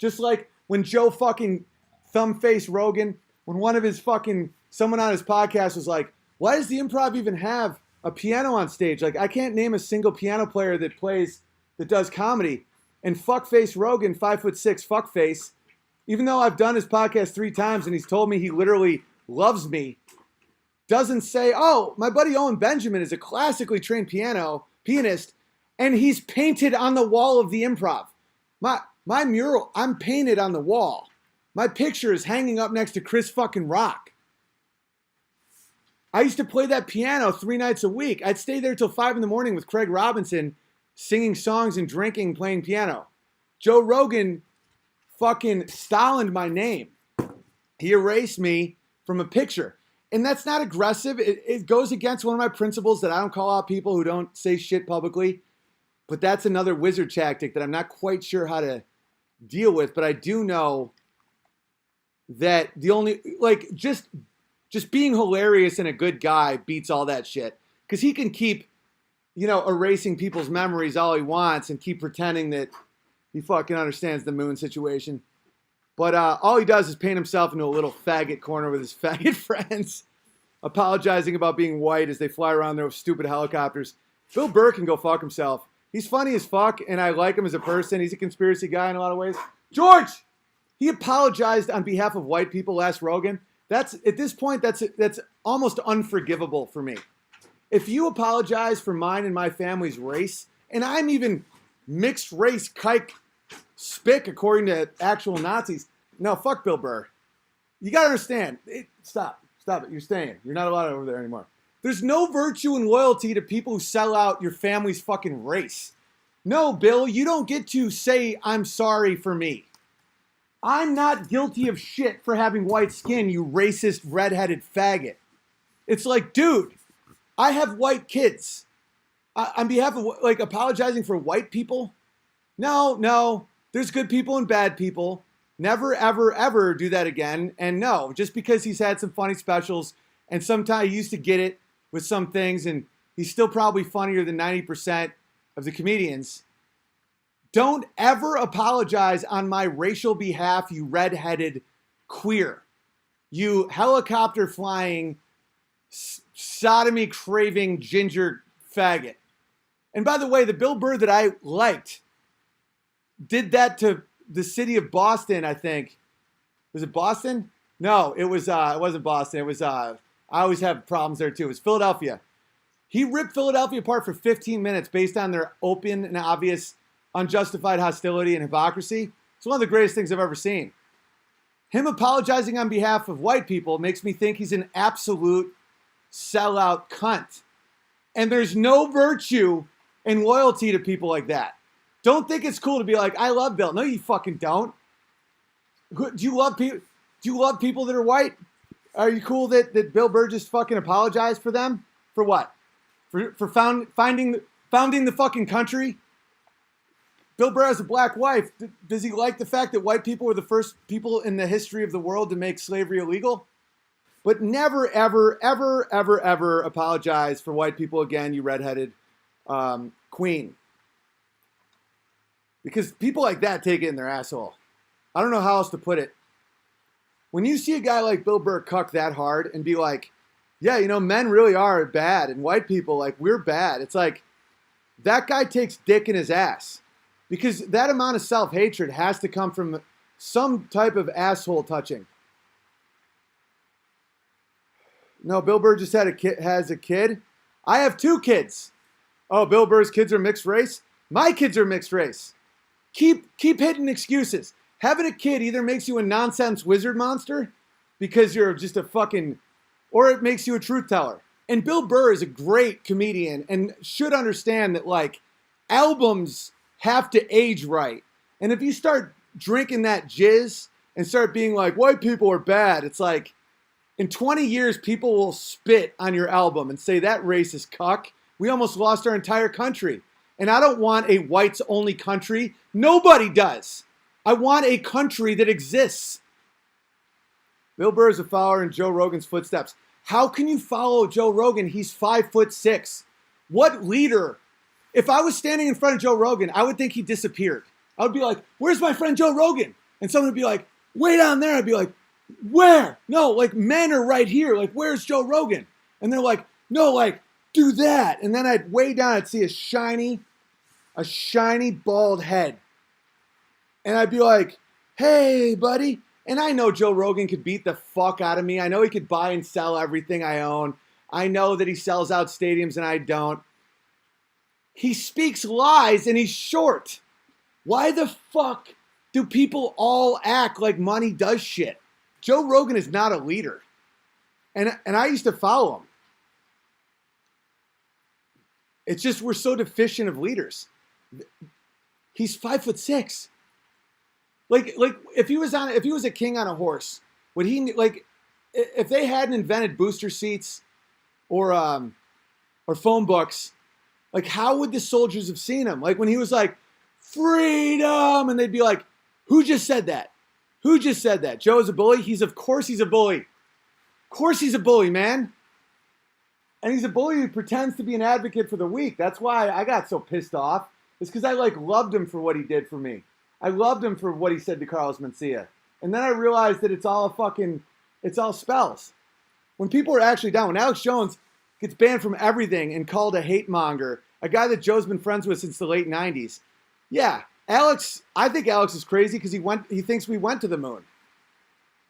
Just like when Joe fucking thumbface Rogan, when one of his fucking, someone on his podcast was like, why does the Improv even have a piano on stage? Like, I can't name a single piano player that does comedy. And fuckface Rogan, 5'6" fuckface, even though I've done his podcast 3 times and he's told me he literally loves me, doesn't say, oh, my buddy Owen Benjamin is a classically trained pianist, and he's painted on the wall of the Improv. My mural, I'm painted on the wall. My picture is hanging up next to Chris fucking Rock. I used to play that piano 3 nights a week. I'd stay there till 5 in the morning with Craig Robinson, singing songs and drinking, playing piano. Joe Rogan fucking Stalined my name. He erased me from a picture. And that's not aggressive. It goes against one of my principles that I don't call out people who don't say shit publicly. But that's another wizard tactic that I'm not quite sure how to deal with. But I do know that the only, like, just being hilarious and a good guy beats all that shit. Because he can keep, erasing people's memories all he wants and keep pretending that he fucking understands the moon situation. But all he does is paint himself into a little faggot corner with his faggot friends, apologizing about being white as they fly around there with stupid helicopters. Bill Burr can go fuck himself. He's funny as fuck, and I like him as a person. He's a conspiracy guy in a lot of ways. George! He apologized on behalf of white people last Rogan. At this point, that's almost unforgivable for me. If you apologize for mine and my family's race, and I'm even mixed race kike spick according to actual Nazis, no, fuck Bill Burr. You gotta understand. Stop it. You're staying. You're not allowed over there anymore. There's no virtue and loyalty to people who sell out your family's fucking race. No, Bill, you don't get to say I'm sorry for me. I'm not guilty of shit for having white skin, you racist, redheaded faggot. It's like, dude, I have white kids. On behalf of, like, apologizing for white people? No. There's good people and bad people. Never, ever, ever do that again. And no, just because he's had some funny specials and sometimes he used to get it with some things and he's still probably funnier than 90% of the comedians, don't ever apologize on my racial behalf, you redheaded queer. You helicopter flying, sodomy craving ginger faggot. And by the way, the Bill Burr that I liked did that to the city of Boston, I think. Was it Boston? No, it wasn't Boston. It was, I always have problems there too. It was Philadelphia. He ripped Philadelphia apart for 15 minutes based on their open and obvious unjustified hostility and hypocrisy. It's one of the greatest things I've ever seen. Him apologizing on behalf of white people makes me think he's an absolute sellout cunt. And there's no virtue and loyalty to people like that. Don't think it's cool to be like, I love Bill. No, you fucking don't. Do you love people? Do you love people that are white? Are you cool that Bill Burr just fucking apologized for them? For what? For founding the fucking country? Bill Burr has a black wife. Does he like the fact that white people were the first people in the history of the world to make slavery illegal? But never, ever, ever, ever, ever apologize for white people again, you redheaded queen. Because people like that take it in their asshole. I don't know how else to put it. When you see a guy like Bill Burr cuck that hard and be like, yeah, men really are bad and white people, like, we're bad. It's like, that guy takes dick in his ass. Because that amount of self-hatred has to come from some type of asshole touching. No, Bill Burr just has a kid. I have 2 kids. Oh, Bill Burr's kids are mixed race? My kids are mixed race. Keep hitting excuses. Having a kid either makes you a nonsense wizard monster because you're just a fucking, or it makes you a truth teller. And Bill Burr is a great comedian and should understand that, like, albums have to age right. And if you start drinking that jizz and start being like, white people are bad, it's like, in 20 years, people will spit on your album and say, that racist cuck. We almost lost our entire country. And I don't want a whites-only country. Nobody does. I want a country that exists. Bill Burr is a follower in Joe Rogan's footsteps. How can you follow Joe Rogan? He's 5'6". What leader? If I was standing in front of Joe Rogan, I would think he disappeared. I would be like, where's my friend Joe Rogan? And someone would be like, way down there. I'd be like, where? No, like men are right here. Like, where's Joe Rogan? And they're like, no, like, do that. And then I'd way down, I'd see a shiny bald head. And I'd be like, hey, buddy. And I know Joe Rogan could beat the fuck out of me. I know he could buy and sell everything I own. I know that he sells out stadiums and I don't. He speaks lies and he's short. Why the fuck do people all act like money does shit? Joe Rogan is not a leader. And I used to follow him. It's just we're so deficient of leaders. He's 5'6". Like if he was a king on a horse, would he like if they hadn't invented booster seats or phone books, like how would the soldiers have seen him? Like when he was like, freedom, and they'd be like, who just said that? Who just said that? Joe is a bully? Of course he's a bully. Of course he's a bully, man. And he's a bully who pretends to be an advocate for the weak. That's why I got so pissed off. It's because I like loved him for what he did for me. I loved him for what he said to Carlos Mencia. And then I realized that it's all spells. When people are actually down, when Alex Jones gets banned from everything and called a hate monger, a guy that Joe's been friends with since the late 90s. Yeah, I think Alex is crazy because he thinks we went to the moon.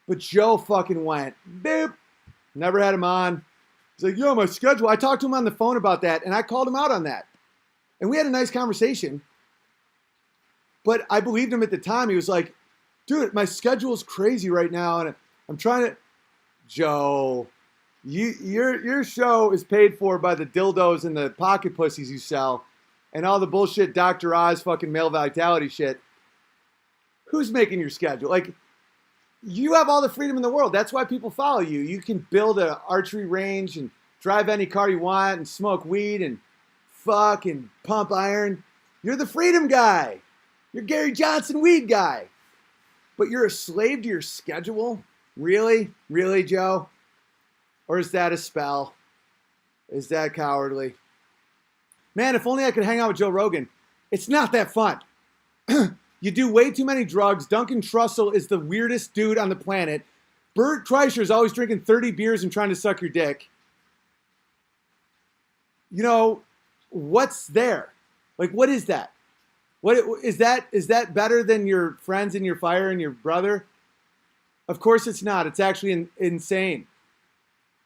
But Joe fucking went. Boop. Never had him on. He's like, yo, my schedule. I talked to him on the phone about that, and I called him out on that. And we had a nice conversation. But I believed him at the time. He was like, dude, my schedule is crazy right now, and I'm trying to... Joe, your show is paid for by the dildos and the pocket pussies you sell and all the bullshit Dr. Oz fucking male vitality shit. Who's making your schedule? Like, you have all the freedom in the world. That's why people follow you. You can build an archery range and drive any car you want and smoke weed and fuck and pump iron. You're the freedom guy. You're Gary Johnson weed guy. But you're a slave to your schedule? Really? Really, Joe? Or is that a spell? Is that cowardly? Man, if only I could hang out with Joe Rogan. It's not that fun. You do way too many drugs. Duncan Trussell is the weirdest dude on the planet. Bert Kreischer is always drinking 30 beers and trying to suck your dick. You know, what's there? Like, what is that? What is that? Is that better than your friends in your fire and your brother? Of course it's not. It's actually insane.